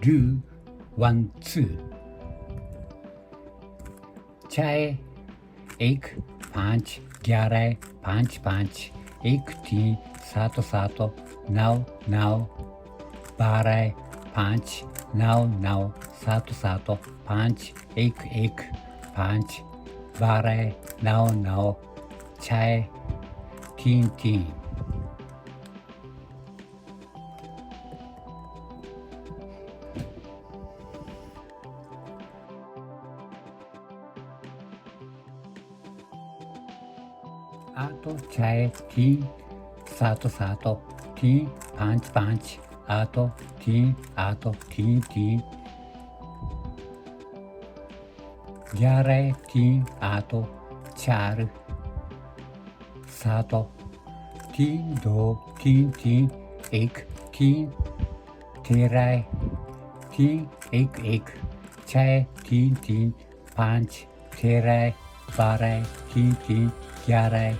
do, 1, 2. चाय 1 5 11 5 5 1 3 7 7 9 9 12 5 9 9 7 7 5 1 1 5 12 9 9 चाय 3 3. आतो चाय 3 7 7 3 5 5 आतो 3 आतो 3 3 11 3 आतो 4 7 3 2 3 3 1 3 13 3 1 1 6 3 3 5 13 12 3 3 11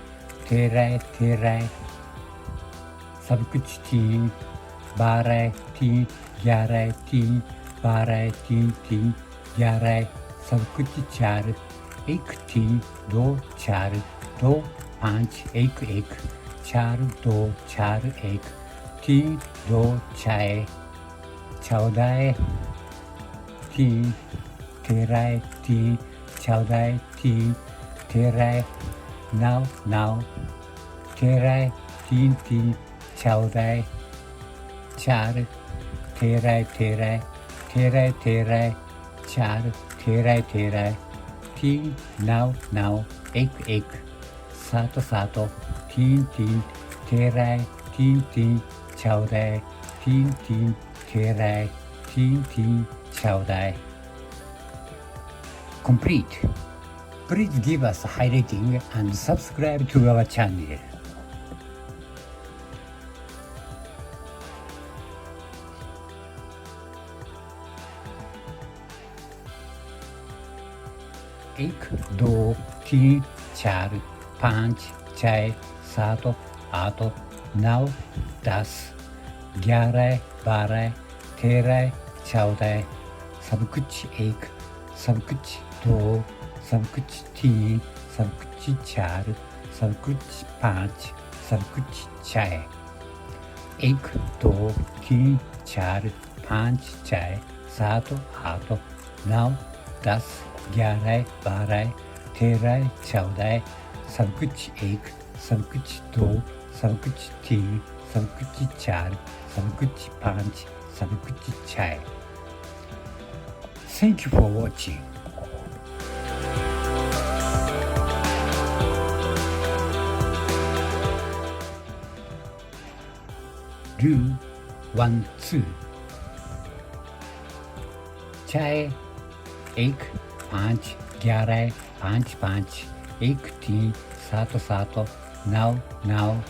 13 13 सब कुछ 3 12 3 11 3 12 3 3 11 सब कुछ 4 1 3 2 4 2 5 1 1 4 2 4 1 3 2 6 14 3 13 3 14 3 13 9 9 13 3 3 14 4 13 13 13 13 4 13 13 3 9 9 1 1 7 7 3 3 13 3 3 14 3 3 13 3 3 14. Complete. Please give us a high rating and subscribe to our channel. एक 2 3 4 5 6 7 8 9 10 11 12 13 14 सब कुछ 1 सब कुछ 2 सब कुछ 3 सब कुछ 4 सब कुछ 5 सब कुछ 6 1 2 3 4 5 6 7 8 9 10 11 12 13 14 सब कुछ 1 सब कुछ 2 सब कुछ 3 सब कुछ 4 सब कुछ 5 सब कुछ 6. Thank you for watching. Do, 1 2. चाय 1 5 11 5 5 1 3 7 7 9 9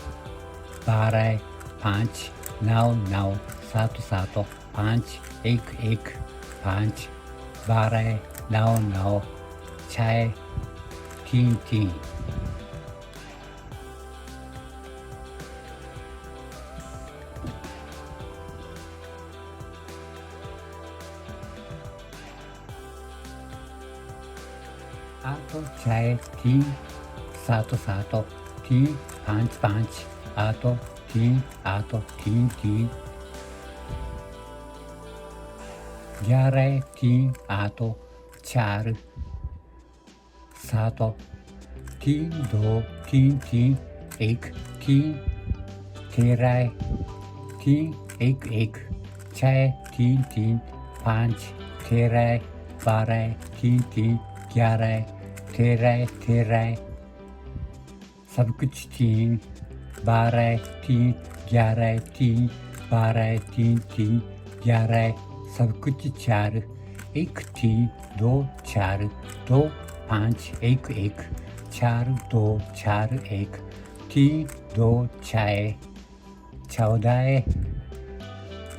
12 5 9 9 7 7 5 1 1 5 12 9 9 6 3 3. आतो चाय 3 7 7 3 5 5 आतो 3 आतो 3 3 11 3 आतो 4 7 3 2 3 3 1 3 13 3 1 1 6 3 3 5 13 12 3 3 11 13 13 सब कुछ 3 12 3 11 3 12 3 3 11 सब कुछ 4 1 3 2 4 2 5 1 1 4 2 4 1 3 2 6 14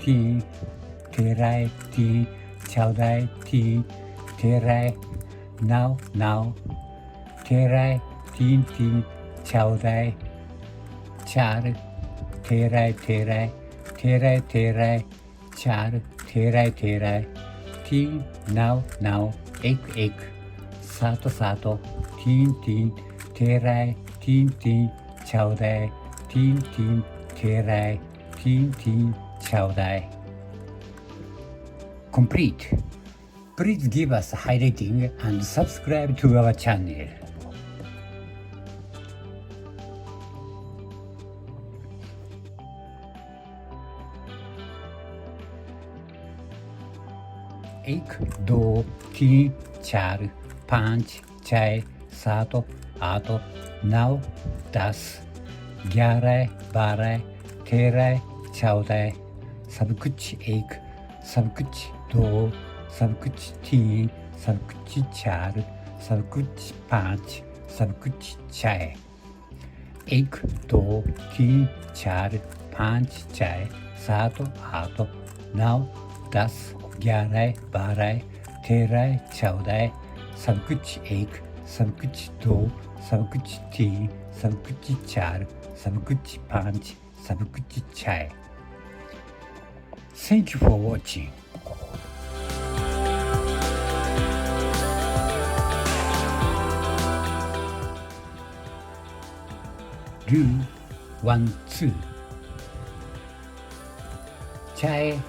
3 13 3 14 3 13 9 9 13 3 3 14 4 13 13 13 13 4 तेराय तेराय, तीन नौ नौ, एक एक, सात सात, तीन तीन, तेराय, तीन तीन, 14, तीन तीन, तेराय, तीन तीन, 14. Complete. Please give us a high rating and subscribe to our channel. एक दो तीन चार पाँच छः सात आठ नौ 10 11 12 13 14 सब कुछ एक सब कुछ दो सब कुछ तीन सब कुछ चार सब कुछ पाँच सब कुछ छः एक दो तीन चार पाँच छः सात आठ नौ 10 11 12 13 14 सब कुछ एक सब कुछ दो सब कुछ तीन सब कुछ चार सब कुछ पाँच सब कुछ छः. Thank you for watching. Do 1 2 छः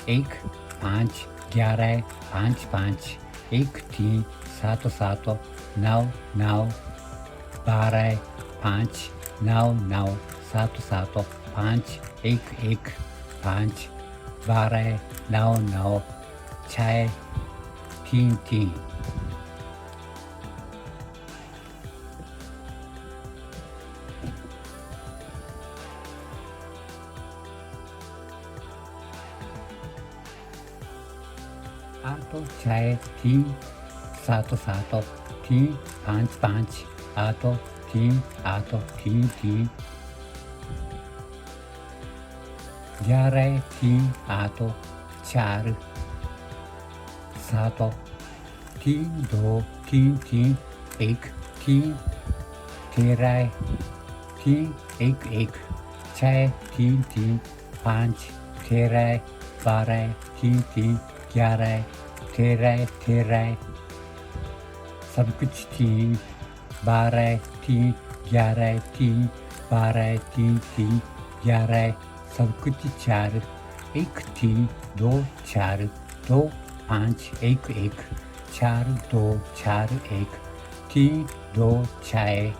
एक 5 11 5 5 1 3 7 7 9 9 12 5 9 9 7 7 5 1 1 5 12 9 9 6 3 3. आठ छः तीन सात सात तीन पाँच पाँच आठ तीन आठ तीन तीन 11 तीन आठ 4 7 3 2 3 3 1 3 13 3 1 1 6 3 3 5 13 12 3 3 11 13 13 सब कुछ 3 12 3 11 3 12 3 3 11 सब कुछ 4 1 3 2 4 2 5 1 1 4 2 4 1 3 2 6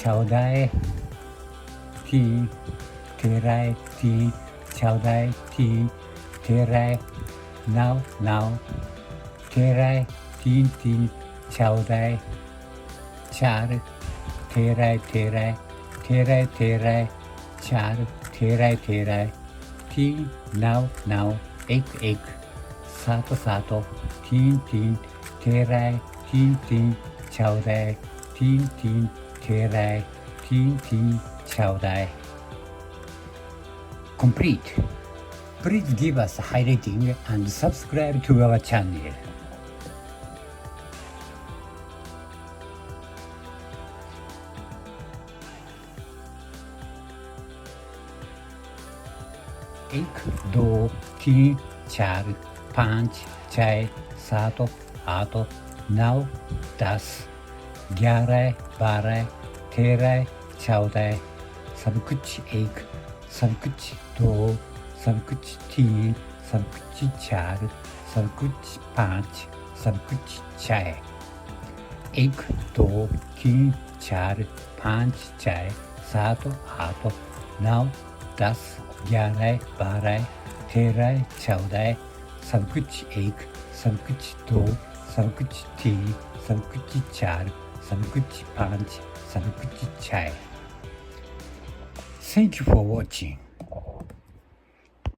14 3 13 3 14 3 13 9 9 13 3 3 14 4 13 13 13 13 4 13 13 3 9 9 1 1 7 7 3 3 13 3 3 14 3 3 13 3 3 14. Complete. Please give us a high rating and subscribe to our channel. एक दो तीन चार पाँच छः सात आठ नौ 10 11 12 13 14 सब कुछ एक सब कुछ दो सब कुछ तीन सब कुछ चार सब कुछ पाँच सब कुछ छः एक दो तीन चार पाँच छः सात आठ नौ 10 11 12 13 14 सब कुछ एक सब कुछ दो सब कुछ तीन सब कुछ चार सब कुछ पाँच सब कुछ छः. Thank you for watching.